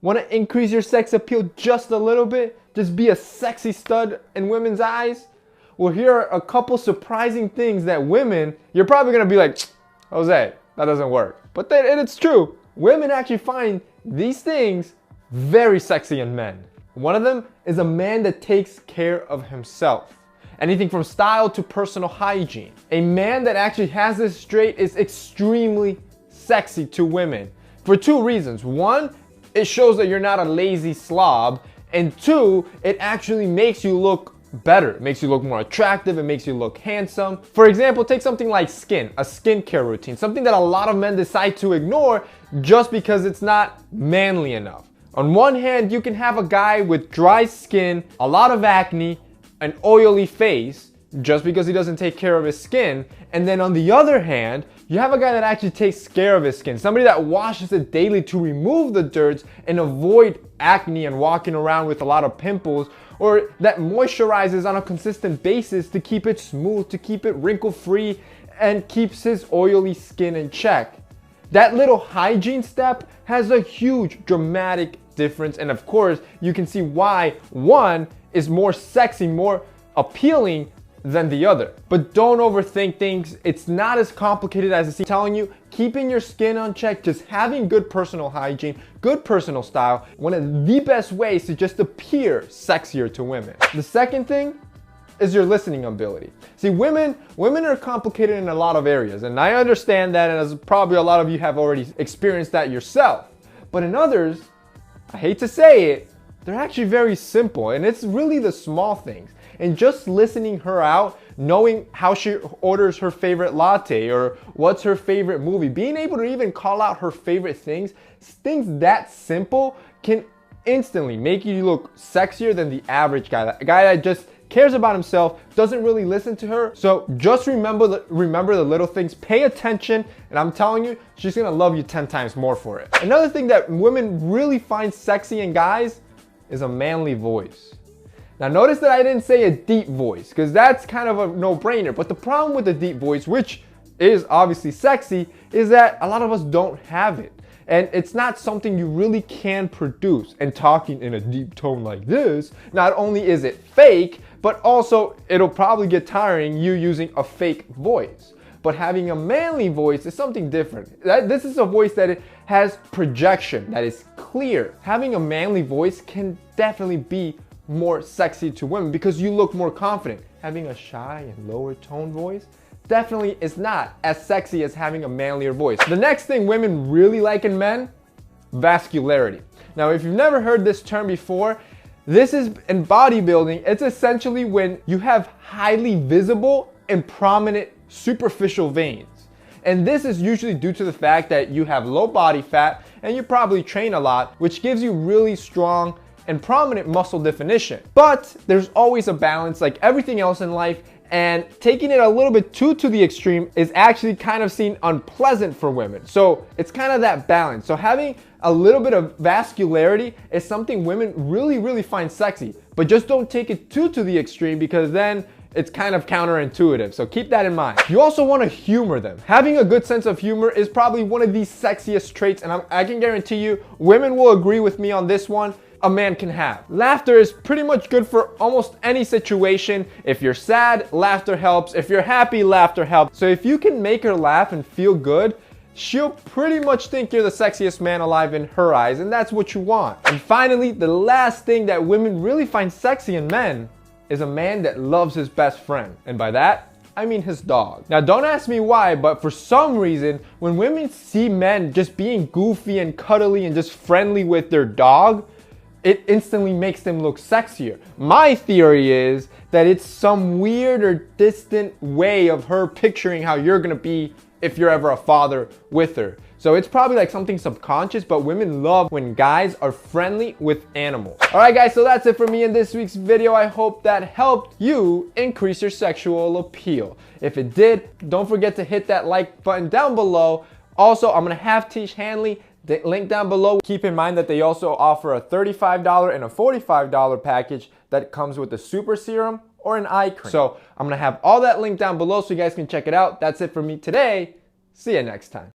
Want to increase your sex appeal just a little bit? Just be a sexy stud in women's eyes? Well, here are a couple surprising things that women, you're probably going to be like, Jose, that doesn't work. But it's true. Women actually find these things very sexy in men. One of them is a man that takes care of himself. Anything from style to personal hygiene. A man that actually has this straight is extremely sexy to women for two reasons. One, it shows that you're not a lazy slob. And two, it actually makes you look better. It makes you look more attractive. It makes you look handsome. For example, take something like skin, a skincare routine, something that a lot of men decide to ignore just because it's not manly enough. On one hand, you can have a guy with dry skin, a lot of acne, an oily face, just because he doesn't take care of his skin. And then on the other hand, you have a guy that actually takes care of his skin, somebody that washes it daily to remove the dirt and avoid acne and walking around with a lot of pimples, or that moisturizes on a consistent basis to keep it smooth, to keep it wrinkle free, and keeps his oily skin in check. That little hygiene step has a huge dramatic difference, and of course you can see why one is more sexy, more appealing than the other. But don't overthink things. It's not as complicated as it's telling you. Keeping your skin on check, just having good personal hygiene, good personal style, one of the best ways to just appear sexier to women. The second thing is your listening ability. See, women are complicated in a lot of areas, and I understand that, and as probably a lot of you have already experienced that yourself. But in others, I hate to say it, they're actually very simple, and it's really the small things. And just listening her out, knowing how she orders her favorite latte or what's her favorite movie, being able to even call out her favorite things that simple can instantly make you look sexier than the average guy. A guy that just cares about himself, doesn't really listen to her. So just remember the little things, pay attention, and I'm telling you, she's gonna love you 10 times more for it. Another thing that women really find sexy in guys is a manly voice. Now notice that I didn't say a deep voice, because that's kind of a no-brainer. But the problem with the deep voice, which is obviously sexy, is that a lot of us don't have it. And it's not something you really can produce. And talking in a deep tone like this, not only is it fake, but also it'll probably get tiring you using a fake voice. But having a manly voice is something different. This is a voice that has projection, that is clear. Having a manly voice can definitely be more sexy to women because you look more confident. Having a shy and lower tone voice definitely is not as sexy as having a manlier voice. The next thing women really like in men, vascularity. Now, if you've never heard this term before, this is in bodybuilding. It's essentially when you have highly visible and prominent superficial veins. And this is usually due to the fact that you have low body fat and you probably train a lot, which gives you really strong and prominent muscle definition. But there's always a balance, like everything else in life, and taking it a little bit too to the extreme is actually kind of seen unpleasant for women. So it's kind of that balance. So having a little bit of vascularity is something women really find sexy, but just don't take it too to the extreme because then it's kind of counterintuitive. So keep that in mind. You also want to humor them. Having a good sense of humor is probably one of the sexiest traits, and I can guarantee you women will agree with me on this one, a man can have. Laughter is pretty much good for almost any situation. If you're sad, laughter helps. If you're happy, laughter helps. So if you can make her laugh and feel good, she'll pretty much think you're the sexiest man alive in her eyes, and that's what you want. And finally, the last thing that women really find sexy in men is a man that loves his best friend. And by that, I mean his dog. Now don't ask me why, but for some reason, when women see men just being goofy and cuddly and just friendly with their dog, it instantly makes them look sexier. My theory is that it's some weird or distant way of her picturing how you're gonna be if you're ever a father with her. So it's probably like something subconscious, but women love when guys are friendly with animals. All right, guys, so that's it for me in this week's video. I hope that helped you increase your sexual appeal. If it did, don't forget to hit that like button down below. Also, I'm gonna have Tish Hanley, the link down below. Keep in mind that they also offer a $35 and a $45 package that comes with a super serum or an eye cream. So I'm gonna have all that linked down below so you guys can check it out. That's it for me today. See you next time.